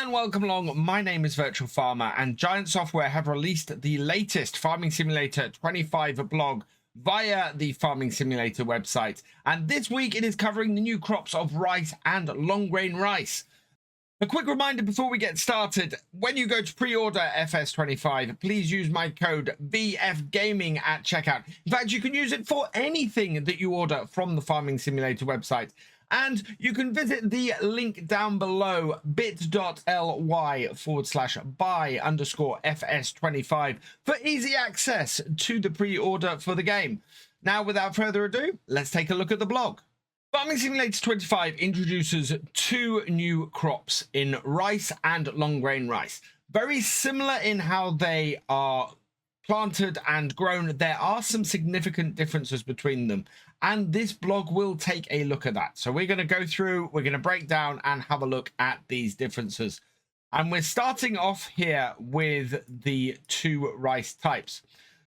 and welcome along. My name is Virtual Farmer, and Giant Software have released the latest Farming Simulator 25 blog via the Farming Simulator website. And this week it is covering the new crops of rice and long grain rice. A quick reminder before we get started, when you go to pre-order FS25, please use my code VFGaming at checkout. In fact, you can use it for anything that you order from the Farming Simulator website. And you can visit the link down below, bit.ly/buy_FS25 for easy access to the pre-order for the game. Now, without further ado, let's take a look at the blog. Farming Simulator 25 introduces two new crops in rice and long grain rice. Very similar in how they are planted and grown. There are some significant differences between them, and this blog will take a look at that. So we're going to go through, we're going to break down and have a look at these differences. And we're starting off here with the two rice types.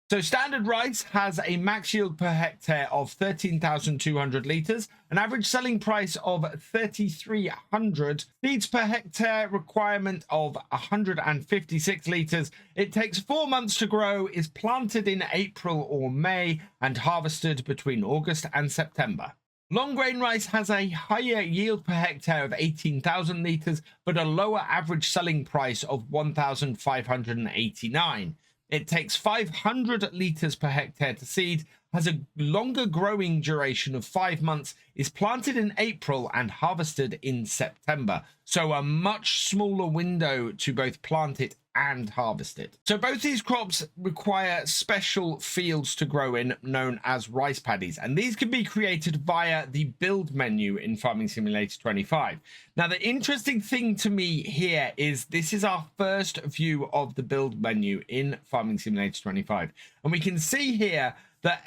So standard rice has a max yield per hectare of 13,200 litres, an average selling price of 3,300, seeds per hectare requirement of 156 litres. It takes 4 months to grow, is planted in April or May, and harvested between August and September. Long grain rice has a higher yield per hectare of 18,000 litres, but a lower average selling price of 1,589. It takes 500 litres per hectare to seed, has a longer growing duration of 5 months, is planted in April and harvested in September. So a much smaller window to both plant it and harvest it. So both these crops require special fields to grow in, known as rice paddies, and these can be created via the build menu in Farming Simulator 25. Now, the interesting thing to me here is this is our first view of the build menu in Farming Simulator 25, and we can see here that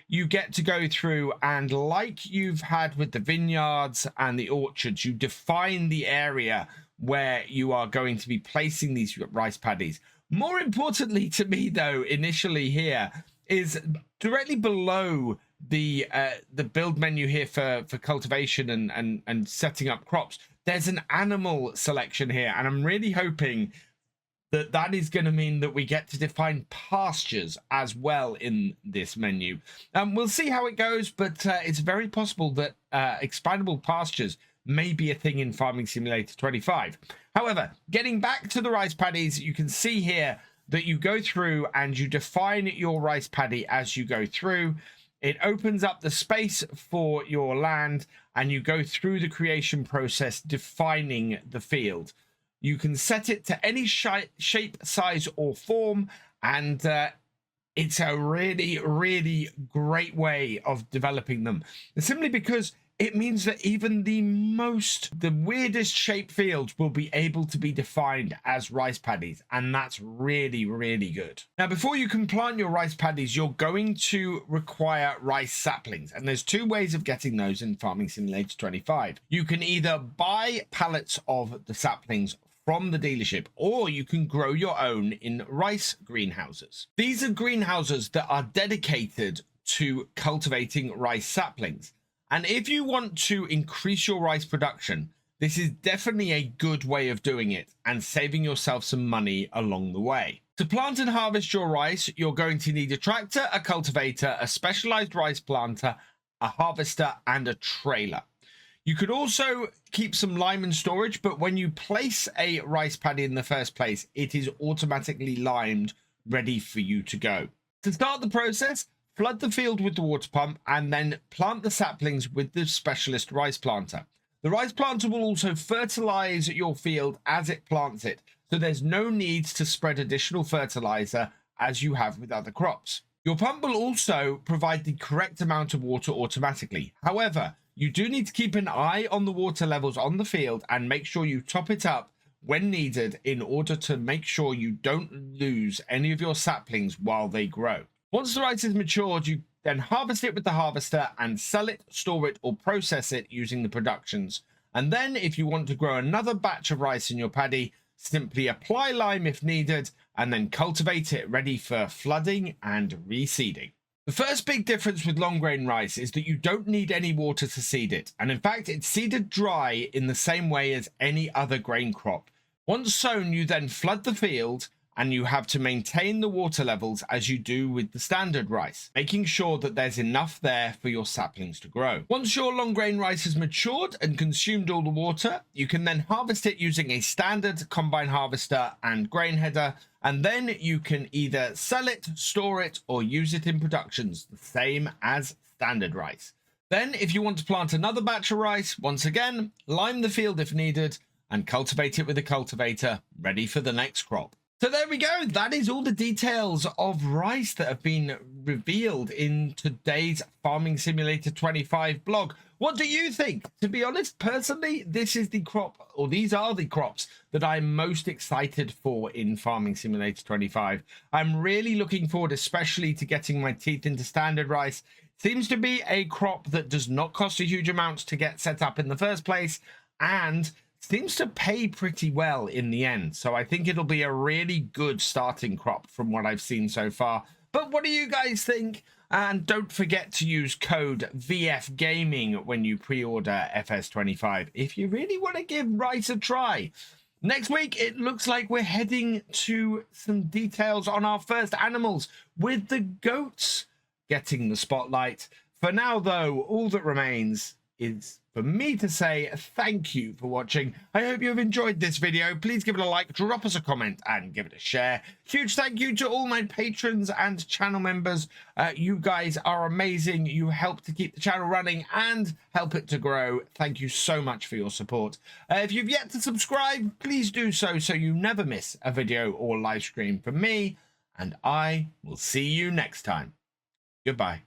you get to go through and, like you've had with the vineyards and the orchards, you define the area where you are going to be placing these rice paddies. More importantly to me, though, initially here is directly below the build menu here for cultivation and setting up crops. There's an animal selection here, and I'm really hoping that is going to mean that we get to define pastures as well in this menu. We'll see how it goes, but it's very possible that expandable pastures may be a thing in Farming Simulator 25. However, getting back to the rice paddies, you can see here that you go through and you define your rice paddy as you go through. It opens up the space for your land, and you go through the creation process defining the field. You can set it to any shape, size, or form, and it's a really, really great way of developing them. Simply because it means that even the weirdest shaped fields will be able to be defined as rice paddies, and that's really, really good. Now, before you can plant your rice paddies, you're going to require rice saplings, and there's two ways of getting those in Farming Simulator 25. You can either buy pallets of the saplings from the dealership, or you can grow your own in rice greenhouses. These are greenhouses that are dedicated to cultivating rice saplings. And if you want to increase your rice production, this is definitely a good way of doing it and saving yourself some money along the way. To plant and harvest your rice, you're going to need a tractor, a cultivator, a specialized rice planter, a harvester, and a trailer. You could also keep some lime in storage, but when you place a rice paddy in the first place, it is automatically limed, ready for you to go. To start the process, flood the field with the water pump and then plant the saplings with the specialist rice planter. The rice planter will also fertilize your field as it plants it, so there's no need to spread additional fertilizer as you have with other crops. Your pump will also provide the correct amount of water automatically. However, you do need to keep an eye on the water levels on the field and make sure you top it up when needed in order to make sure you don't lose any of your saplings while they grow. Once the rice is matured, you then harvest it with the harvester and sell it, store it, or process it using the productions. And then if you want to grow another batch of rice in your paddy, simply apply lime if needed and then cultivate it ready for flooding and reseeding. The first big difference with long grain rice is that you don't need any water to seed it, and in fact it's seeded dry in the same way as any other grain crop, Once sown, you then flood the field, and you have to maintain the water levels as you do with the standard rice, making sure that there's enough there for your saplings to grow. Once your long grain rice has matured and consumed all the water, you can then harvest it using a standard combine harvester and grain header, and then you can either sell it, store it, or use it in productions, the same as standard rice. Then, if you want to plant another batch of rice, once again, lime the field if needed, and cultivate it with a cultivator, ready for the next crop. So there we go. That is all the details of rice that have been revealed in today's Farming Simulator 25 blog. What do you think? To be honest, personally, this is the crop, or these are the crops that I'm most excited for in Farming Simulator 25. I'm really looking forward, especially to getting my teeth into standard rice. Seems to be a crop that does not cost a huge amount to get set up in the first place, and seems to pay pretty well in the end. So I think it'll be a really good starting crop from what I've seen so far. But what do you guys think? And don't forget to use code VFGaming when you pre-order FS25 if you really want to give rice a try. Next week, it looks like we're heading to some details on our first animals, with the goats getting the spotlight. For now, though, all that remains is for me to say thank you for watching. I hope you have enjoyed this video. Please give it a like, drop us a comment, and give it a share. Huge thank you to all my patrons and channel members. You guys are amazing. You help to keep the channel running and help it to grow. Thank you so much for your support. If you've yet to subscribe, please do so you never miss a video or live stream from me, and I will see you next time. Goodbye.